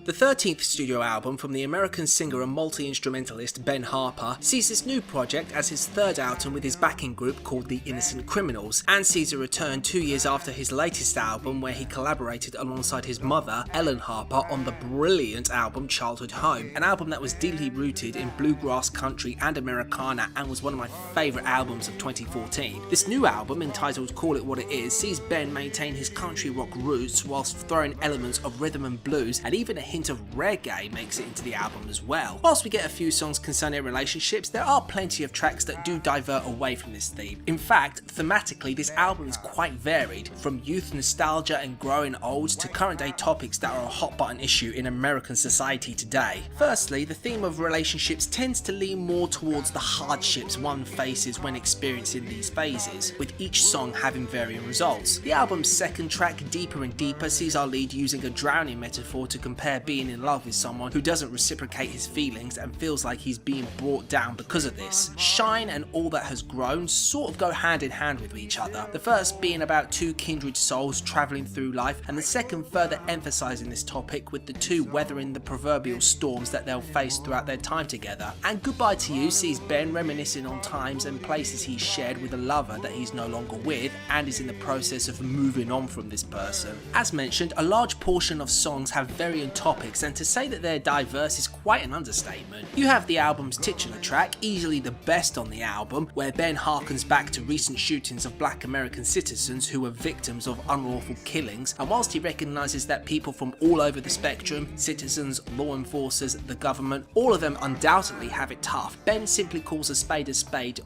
The 13th studio album from the American singer and multi-instrumentalist Ben Harper sees this new project as his third outing with his backing group called the Innocent Criminals, and sees a return 2 years after his latest album where he collaborated alongside his mother, Ellen Harper, on the brilliant album Childhood Home, an album that was deeply rooted in bluegrass, country and Americana and was one of my favourite albums of 2014. This new album, entitled Call It What It Is, sees Ben maintain his country rock roots whilst throwing elements of rhythm and blues, and even a hint of reggae makes it into the album as well. Whilst we get a few songs concerning relationships, there are plenty of tracks that do divert away from this theme. In fact, thematically this album is quite varied, from youth nostalgia and growing old to current day topics that are a hot button issue in American society today. Firstly, the theme of relationships tends to lean more towards the hardships one faces when experiencing these phases, with each song having varying results. The album's second track, Deeper and Deeper, sees our lead using a drowning metaphor to compare being in love with someone who doesn't reciprocate his feelings and feels like he's being brought down because of this. Shine and All That Has Grown sort of go hand in hand with each other, the first being about two kindred souls travelling through life, and the second further emphasising this topic with the two weathering the proverbial storms that they'll face throughout their time together. And Goodbye to You sees Ben reminiscing on times and places he's shared with a lover that he's no longer with and is in the process of moving on from this person. As mentioned, a large portion of songs have varying topics, and to say that they're diverse is quite an understatement. You have the album's titular track, easily the best on the album, where Ben harkens back to recent shootings of black American citizens who were victims of unlawful killings, and whilst he recognises that people from all over the spectrum, citizens, law enforcers, the government, all of them undoubtedly have it tough, Ben simply calls a spade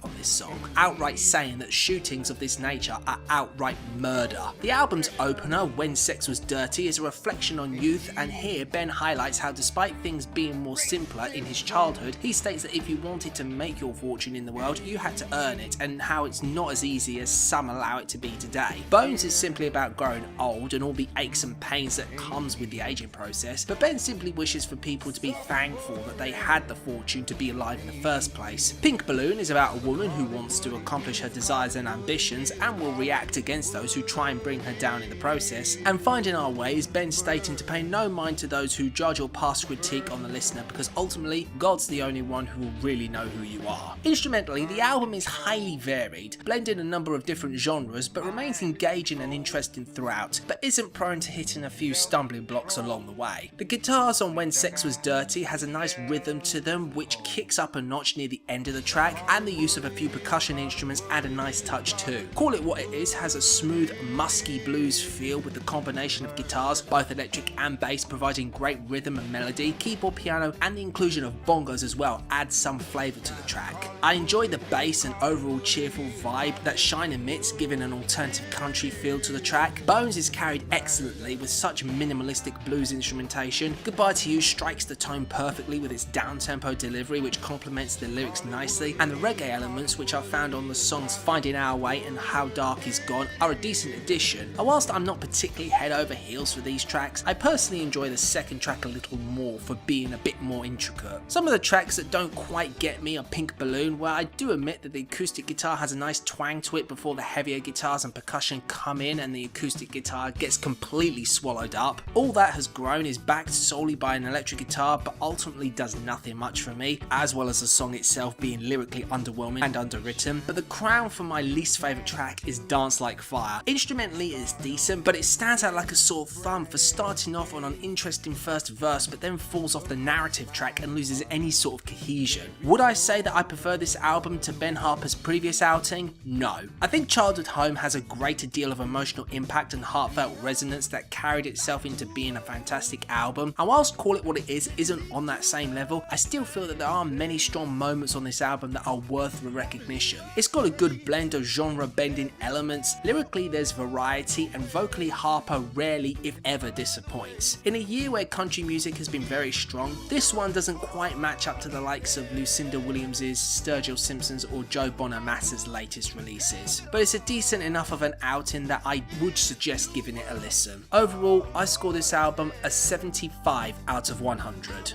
on this song, outright saying that shootings of this nature are outright murder. The album's opener, When Sex Was Dirty, is a reflection on youth, and here Ben highlights how despite things being more simpler in his childhood, he states that if you wanted to make your fortune in the world, you had to earn it, and how it's not as easy as some allow it to be today. Bones is simply about growing old and all the aches and pains that comes with the aging process, but Ben simply wishes for people to be thankful that they had the fortune to be alive in the first place. Pink Balloon is about a woman who wants to accomplish her desires and ambitions and will react against those who try and bring her down in the process. And Finding Our Way is Ben stating to pay no mind to those who judge or pass critique on the listener, because ultimately God's the only one who will really know who you are. Instrumentally, the album is highly varied, blending a number of different genres, but remains engaging and interesting throughout, but isn't prone to hitting a few stumbling blocks along the way. The guitars on When Sex Was Dirty has a nice rhythm to them which kicks up a notch near the end of the track, and the use of a few percussion instruments add a nice touch too. Call It What It Is has a smooth, musky blues feel with the combination of guitars, both electric and bass, providing great rhythm and melody. Keyboard, piano and the inclusion of bongos as well adds some flavour to the track. I enjoy the bass and overall cheerful vibe that Shine emits, giving an alternative country feel to the track. Bones is carried excellently with such minimalistic blues instrumentation. Goodbye to You strikes the tone perfectly with its down-tempo delivery which complements the lyrics nicely, and the reggae elements which are found on the songs Finding Our Way and How Dark Is Gone are a decent addition. And whilst I'm not particularly head over heels for these tracks, I personally enjoy the second track a little more for being a bit more intricate. Some of the tracks that don't quite get me are Pink Balloon, where I do admit that the acoustic guitar has a nice twang to it before the heavier guitars and percussion come in and the acoustic guitar gets completely swallowed up. All That Has Grown is backed solely by an electric guitar but ultimately does nothing much for me, as well as the song itself being lyrically underwhelming and underwritten. But the crown for my least favourite track is Dance Like Fire. Instrumentally it's decent, but it stands out like a sore thumb for starting off on an interesting first verse but then falls off the narrative track and loses any sort of cohesion. Would I say that I prefer this album to Ben Harper's previous outing? No. I think Childhood Home has a greater deal of emotional impact and heartfelt resonance that carried itself into being a fantastic album, and whilst Call It What It Is isn't on that same level, I still feel that there are many strong moments on this album that are worth the recognition. It's got a good blend of genre bending elements, lyrically there's variety, and vocally Harper rarely if ever disappoints. In a year where country music has been very strong, this one doesn't quite match up to the likes of Lucinda Williams's, Sturgill Simpson's or Joe Bonamassa's latest releases, but it's a decent enough of an outing that I would suggest giving it a listen. Overall, I score this album a 75 out of 100.